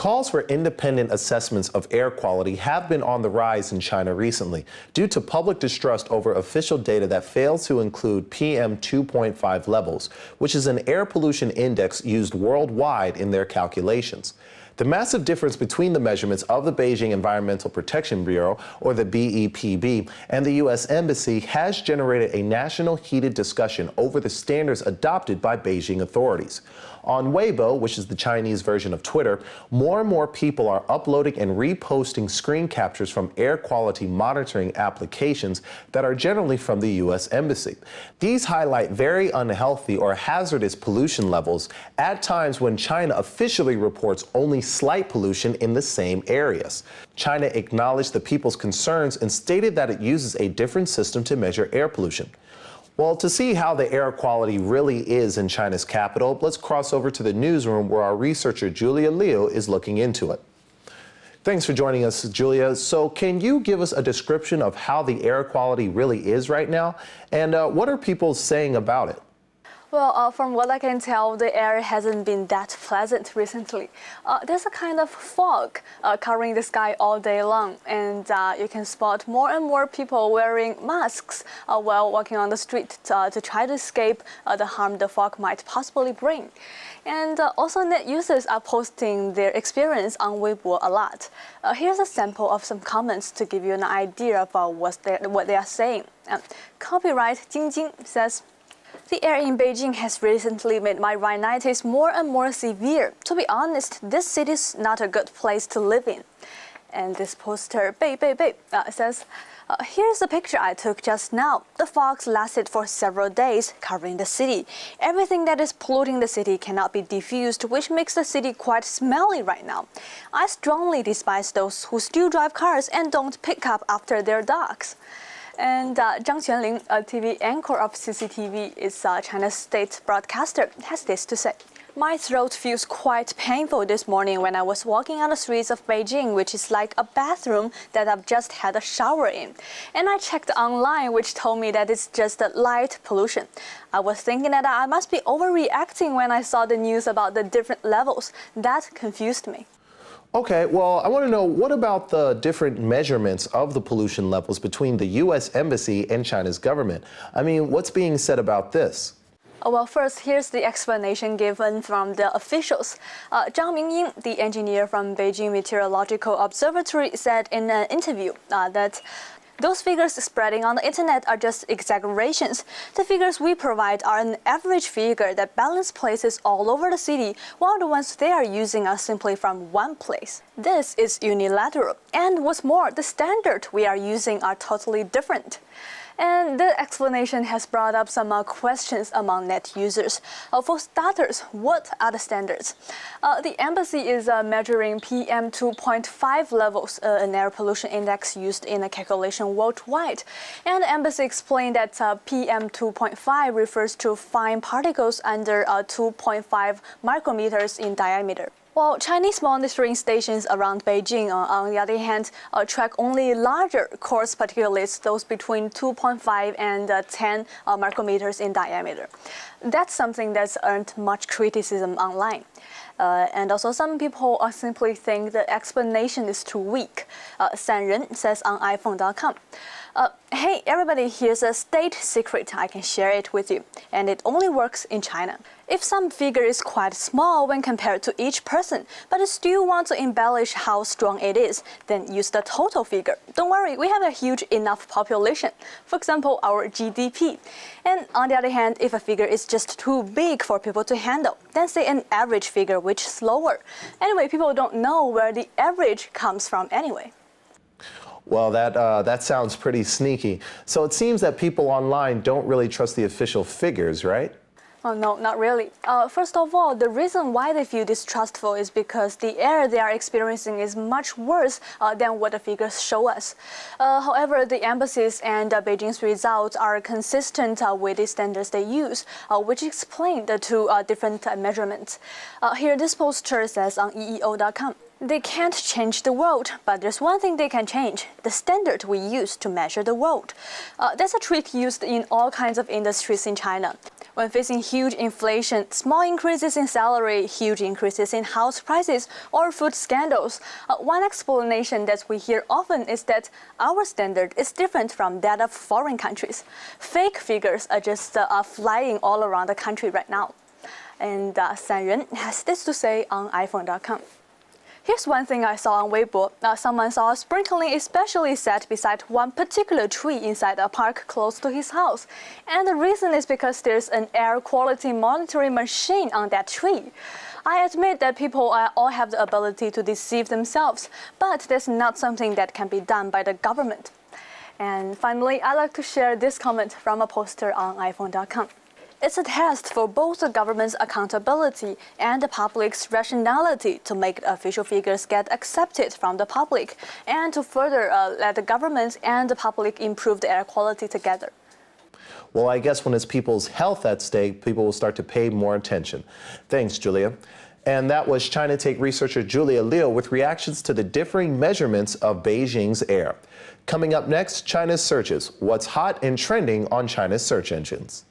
Calls for independent assessments of air quality have been on the rise in China recently due to public distrust over official data that fails to include PM 2.5 levels, which is an air pollution index used worldwide in their calculations. The massive difference between the measurements of the Beijing Environmental Protection Bureau, or the BEPB, and the U.S. Embassy has generated a national heated discussion over the standards adopted by Beijing authorities. On Weibo, which is the Chinese version of Twitter, more and more people are uploading and reposting screen captures from air quality monitoring applications that are generally from the U.S. Embassy. These highlight very unhealthy or hazardous pollution levels at times when China officially reports only slight pollution in the same areas. China acknowledged the people's concerns and stated that it uses a different system to measure air pollution. Well, to see how the air quality really is in China's capital, let's cross over to the newsroom where our researcher Julia Liu is looking into it. Thanks for joining us, Julia. So can you give us a description of how the air quality really is right now? And what are people saying about it? Well, from what I can tell, the air hasn't been that pleasant recently. There's a kind of fog covering the sky all day long, and you can spot more and more people wearing masks while walking on the street to try to escape the harm the fog might possibly bring. And also net users are posting their experience on Weibo a lot. Here's a sample of some comments to give you an idea of what they are saying. Copyright Jingjing says, "The air in Beijing has recently made my rhinitis more and more severe. To be honest, this city is not a good place to live in." And this poster, Bei says, "Here's a picture I took just now. The fog lasted for several days, covering the city. Everything that is polluting the city cannot be diffused, which makes the city quite smelly right now. I strongly despise those who still drive cars and don't pick up after their dogs." And Zhang Quanling, a TV anchor of CCTV, is China's state broadcaster, has this to say. "My throat feels quite painful this morning when I was walking on the streets of Beijing, which is like a bathroom that I've just had a shower in. And I checked online, which told me that it's just a light pollution. I was thinking that I must be overreacting when I saw the news about the different levels. That confused me." Okay, well, I want to know, what about the different measurements of the pollution levels between the U.S. Embassy and China's government? I mean, what's being said about this? Well, first, here's the explanation given from the officials. Zhang Mingying, the engineer from Beijing Meteorological Observatory, said in an interview that those figures spreading on the internet are just exaggerations. The figures we provide are an average figure that balance places all over the city, while the ones they are using are simply from one place. This is unilateral. And what's more, the standard we are using are totally different. And the explanation has brought up some questions among net users. For starters, what are the standards? The embassy is measuring PM 2.5 levels, an air pollution index used in a calculation worldwide. And the embassy explained that PM 2.5 refers to fine particles under 2.5 micrometers in diameter. While Chinese monitoring stations around Beijing, on the other hand, track only larger coarse particulates, those between 2.5 and 10 micrometers in diameter. That's something that's earned much criticism online. And also some people simply think the explanation is too weak. San Ren says on iPhone.com, "Hey, everybody, here's a state secret. I can share it with you. And it only works in China. If some figure is quite small when compared to each person, but you still want to embellish how strong it is, then use the total figure. Don't worry, we have a huge enough population. For example, our GDP. And on the other hand, if a figure is just too big for people to handle, then say an average figure, which is lower. Anyway, people don't know where the average comes from anyway." Well, that sounds pretty sneaky. So it seems that people online don't really trust the official figures, right? Oh, no, not really. First of all, the reason why they feel distrustful is because the air they are experiencing is much worse than what the figures show us. However, the embassies and Beijing's results are consistent with the standards they use, which explain the two different measurements. Here, this poster says on EEO.com, "They can't change the world, but there's one thing they can change, the standard we use to measure the world." That's a trick used in all kinds of industries in China. When facing huge inflation, small increases in salary, huge increases in house prices, or food scandals, one explanation that we hear often is that our standard is different from that of foreign countries. Fake figures are just flying all around the country right now. And San Ren has this to say on iPhone.com. Here's one thing I saw on Weibo. Someone saw a sprinkling especially set beside one particular tree inside a park close to his house. And the reason is because there's an air quality monitoring machine on that tree. I admit that people all have the ability to deceive themselves, but that's not something that can be done by the government. And finally, I'd like to share this comment from a poster on iPhone.com. It's a test for both the government's accountability and the public's rationality to make the official figures get accepted from the public and to further let the government and the public improve the air quality together. Well, I guess when it's people's health at stake, people will start to pay more attention. Thanks, Julia. And that was China Take researcher Julia Liu with reactions to the differing measurements of Beijing's air. Coming up next, China's searches. What's hot and trending on China's search engines?